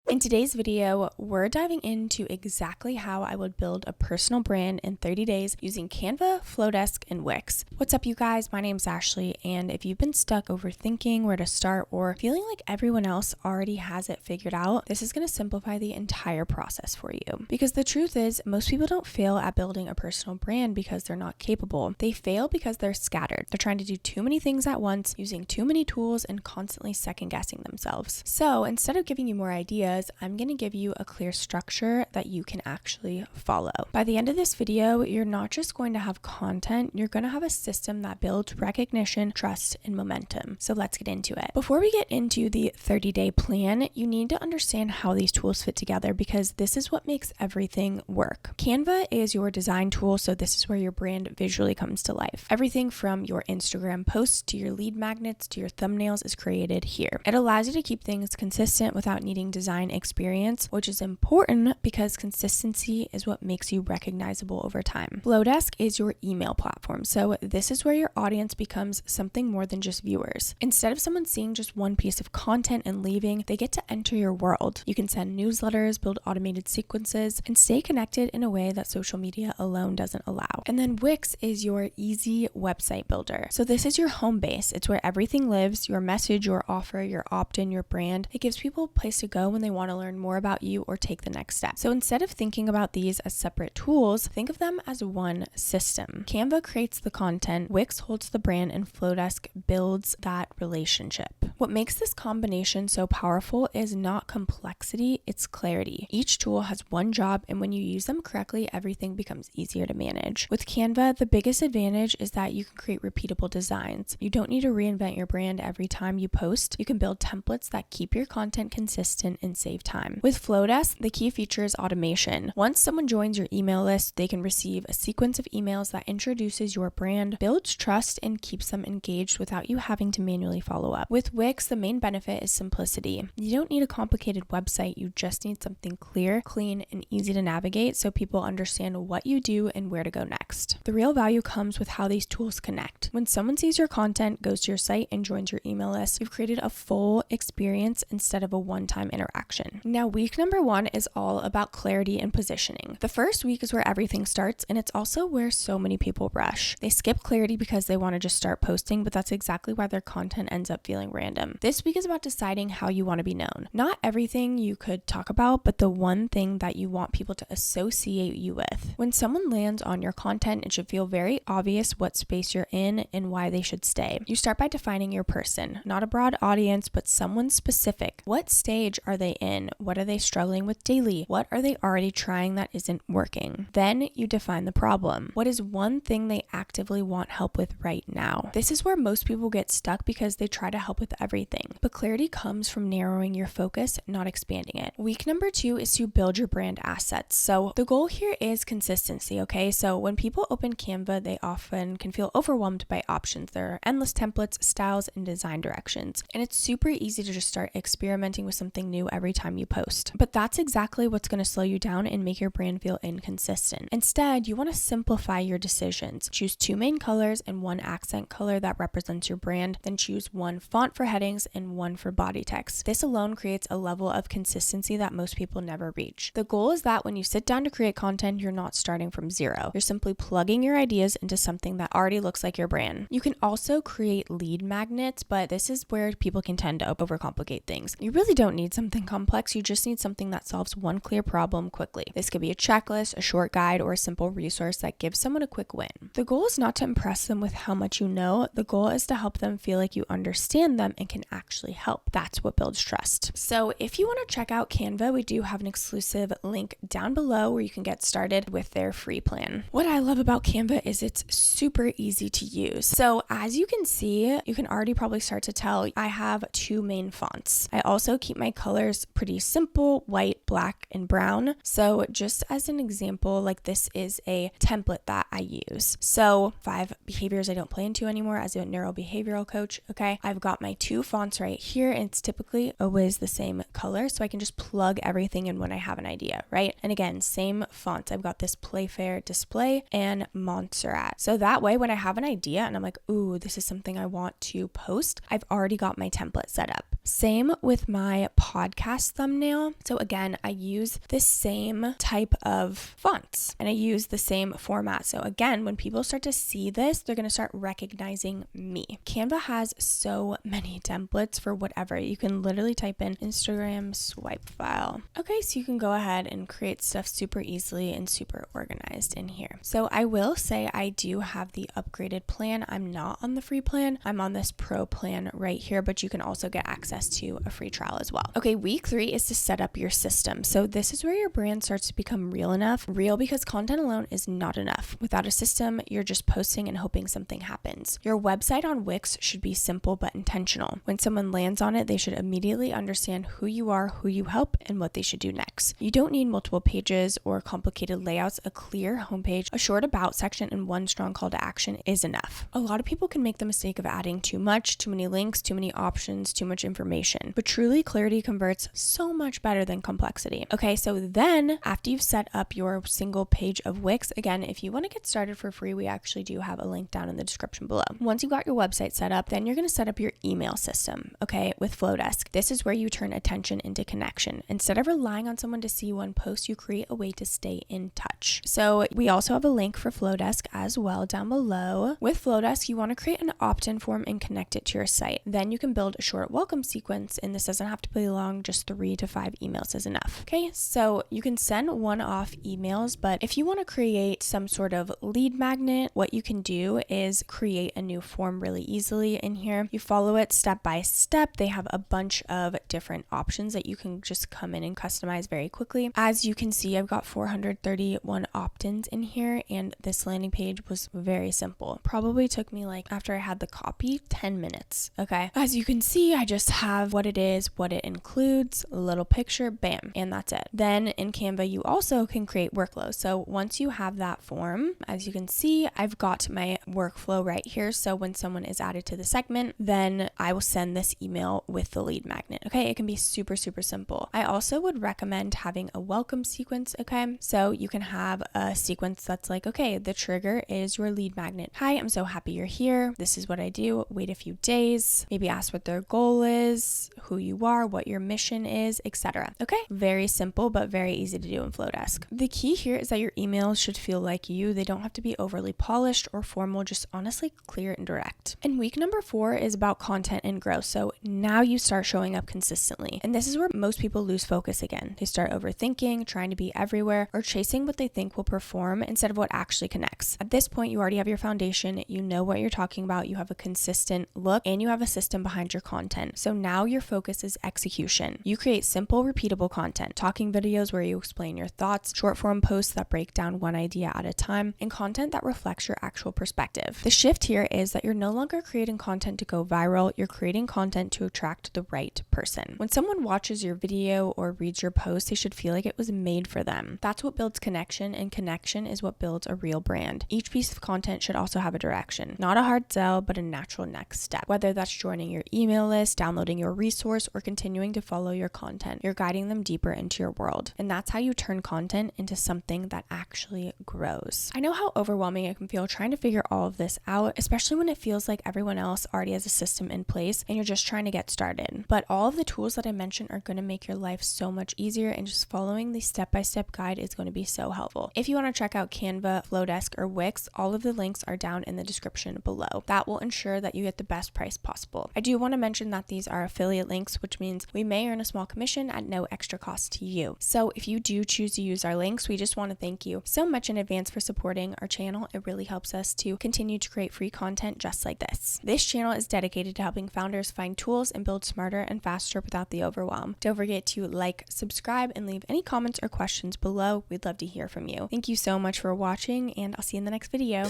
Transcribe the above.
In today's video, we're diving into exactly how I would build a personal brand in 30 days using Canva, Flodesk, and Wix. What's up, you guys? My name's Ashley, and if you've been stuck overthinking where to start or feeling like everyone else already has it figured out, this is going to simplify the entire process for you. Because the truth is, most people don't fail at building a personal brand because they're not capable. They fail because they're scattered. They're trying to do too many things at once, using too many tools, and constantly second-guessing themselves. So instead of giving you more ideas, I'm going to give you a clear structure that you can actually follow. By the end of this video, you're not just going to have content, you're going to have a system that builds recognition, trust, and momentum. So let's get into it. Before we get into the 30-day plan, you need to understand how these tools fit together because this is what makes everything work. Canva is your design tool, so this is where your brand visually comes to life. Everything from your Instagram posts to your lead magnets to your thumbnails is created here. It allows you to keep things consistent without needing design experience, which is important because consistency is what makes you recognizable over time. Flodesk is your email platform, so this is where your audience becomes something more than just viewers. Instead of someone seeing just one piece of content and leaving, they get to enter your world. You can send newsletters, build automated sequences, and stay connected in a way that social media alone doesn't allow. And then Wix is your easy website builder. So this is your home base. It's where everything lives, your message, your offer, your opt-in, your brand. It gives people a place to go when they want to learn more about you or take the next step. So instead of thinking about these as separate tools, think of them as one system. Canva creates the content, Wix holds the brand, and Flodesk builds that relationship. What makes this combination so powerful is not complexity, it's clarity. Each tool has one job, and when you use them correctly, everything becomes easier to manage. With Canva, the biggest advantage is that you can create repeatable designs. You don't need to reinvent your brand every time you post. You can build templates that keep your content consistent and save time. With Flodesk, the key feature is automation. Once someone joins your email list, they can receive a sequence of emails that introduces your brand, builds trust, and keeps them engaged without you having to manually follow up. With Wix, the main benefit is simplicity. You don't need a complicated website, you just need something clear, clean, and easy to navigate so people understand what you do and where to go next. The real value comes with how these tools connect. When someone sees your content, goes to your site, and joins your email list, you've created a full experience instead of a one-time interaction. Now, week number 1 is all about clarity and positioning. The first week is where everything starts, and it's also where so many people rush. They skip clarity because they want to just start posting, but that's exactly why their content ends up feeling random. This week is about deciding how you want to be known. Not everything you could talk about, but the one thing that you want people to associate you with. When someone lands on your content, it should feel very obvious what space you're in and why they should stay. You start by defining your person, not a broad audience, but someone specific. What stage are they in? What are they struggling with daily? What are they already trying that isn't working? Then you define the problem. What is one thing they actively want help with right now? This is where most people get stuck because they try to help with everything. But clarity comes from narrowing your focus, not expanding it. Week number 2 is to build your brand assets. So the goal here is consistency, okay? So when people open Canva, they often can feel overwhelmed by options. There are endless templates, styles, and design directions. And it's super easy to just start experimenting with something new every time you post. But that's exactly what's going to slow you down and make your brand feel inconsistent. Instead, you want to simplify your decisions. Choose 2 main colors and 1 accent color that represents your brand. Then choose 1 font for headings and 1 for body text. This alone creates a level of consistency that most people never reach. The goal is that when you sit down to create content, you're not starting from zero. You're simply plugging your ideas into something that already looks like your brand. You can also create lead magnets, but this is where people can tend to overcomplicate things. You really don't need something complex. You just need something that solves one clear problem quickly. This could be a checklist, a short guide, or a simple resource that gives someone a quick win. The goal is not to impress them with how much you know. The goal is to help them feel like you understand them and can actually help. That's what builds trust. So if you want to check out Canva, we do have an exclusive link down below where you can get started with their free plan. What I love about Canva is it's super easy to use. So as you can see, you can already probably start to tell I have 2 main fonts. I also keep my colors pretty simple, white, black, and brown. So just as an example, like this is a template that I use. So 5 behaviors I don't play into anymore as a neurobehavioral coach. Okay. I've got my 2 fonts right here, and it's typically always the same color. So I can just plug everything in when I have an idea, right? And again, same fonts. I've got this Playfair display and Montserrat. So that way, when I have an idea and I'm like, ooh, this is something I want to post, I've already got my template set up. Same with my podcast podcast thumbnail. So again, I use the same type of fonts and I use the same format. So again, when people start to see this, they're going to start recognizing me. Canva has so many templates for whatever. You can literally type in Instagram swipe file. Okay, so you can go ahead and create stuff super easily and super organized in here. So I will say I do have the upgraded plan. I'm not on the free plan. I'm on this pro plan right here, but you can also get access to a free trial as well. Okay, week 3 is to set up your system. So this is where your brand starts to become real enough. Real because content alone is not enough. Without a system, you're just posting and hoping something happens. Your website on Wix should be simple but intentional. When someone lands on it, they should immediately understand who you are, who you help, and what they should do next. You don't need multiple pages or complicated layouts. A clear homepage, a short about section, and one strong call to action is enough. A lot of people can make the mistake of adding too much, too many links, too many options, too much information. But truly, clarity converts so much better than complexity. Okay, so then after you've set up your single page of Wix, again, if you want to get started for free, we actually do have a link down in the description below. Once you got your website set up, then you're going to set up your email system, okay, with Flodesk. This is where you turn attention into connection. Instead of relying on someone to see one post, you create a way to stay in touch. So we also have a link for Flodesk as well down below. With Flodesk, you want to create an opt-in form and connect it to your site. Then you can build a short welcome sequence, and this doesn't have to be long, just 3 to 5 emails is enough. Okay, so you can send one-off emails, but if you want to create some sort of lead magnet, what you can do is create a new form really easily in here. You follow it step by step. They have a bunch of different options that you can just come in and customize very quickly. As you can see, I've got 431 opt-ins in here, and this landing page was very simple. Probably took me after I had the copy, 10 minutes. Okay. As you can see, I just have what it is, what it includes, a little picture, bam, and that's it. Then in Canva, you also can create workflows. So once you have that form, as you can see, I've got my workflow right here. So when someone is added to the segment, then I will send this email with the lead magnet. Okay. It can be super, super simple. I also would recommend having a welcome sequence. Okay. So you can have a sequence that's okay, the trigger is your lead magnet. Hi, I'm so happy you're here. This is what I do. Wait a few days. Maybe ask what their goal is, who you are, what your mission is, etc. Okay. Very simple, but very easy to do in Flodesk. The key here is that your emails should feel like you. They don't have to be overly polished or formal, just honestly clear and direct. And week number 4 is about content and growth. So now you start showing up consistently. And this is where most people lose focus again. They start overthinking, trying to be everywhere, or chasing what they think will perform instead of what actually connects. At this point, you already have your foundation. You know what you're talking about. You have a consistent look and you have a system behind your content. So now your focus is execution. You create simple, repeatable content, talking videos where you explain your thoughts, short form posts that break down one idea at a time, and content that reflects your actual perspective. The shift here is that you're no longer creating content to go viral. You're creating content to attract the right person. When someone watches your video or reads your post, they should feel like it was made for them. That's what builds connection, and connection is what builds a real brand. Each piece of content should also have a direction, not a hard sell, but a natural next step. Whether that's joining your email list, downloading your resource, or continuing to follow your content, you're guiding them deeper into your world. And that's how you turn content into something that actually grows. I know how overwhelming it can feel trying to figure all of this out, especially when it feels like everyone else already has a system in place and you're just trying to get started. But all of the tools that I mentioned are going to make your life so much easier, and just following the step-by-step guide is going to be so helpful. If you want to check out Canva, Flodesk, or Wix, all of the links are down in the description below. That will ensure that you get the best price possible. I do want to mention that these are affiliate links, which means we may earn a small commission at no extra cost to you. So if you do choose to use our links, we just want to thank you so much in advance for supporting our channel. It really helps us to continue to create free content just like this. This channel is dedicated to helping founders find tools and build smarter and faster without the overwhelm. Don't forget to like, subscribe, and leave any comments or questions below. We'd love to hear from you. Thank you so much for watching, and I'll see you in the next video.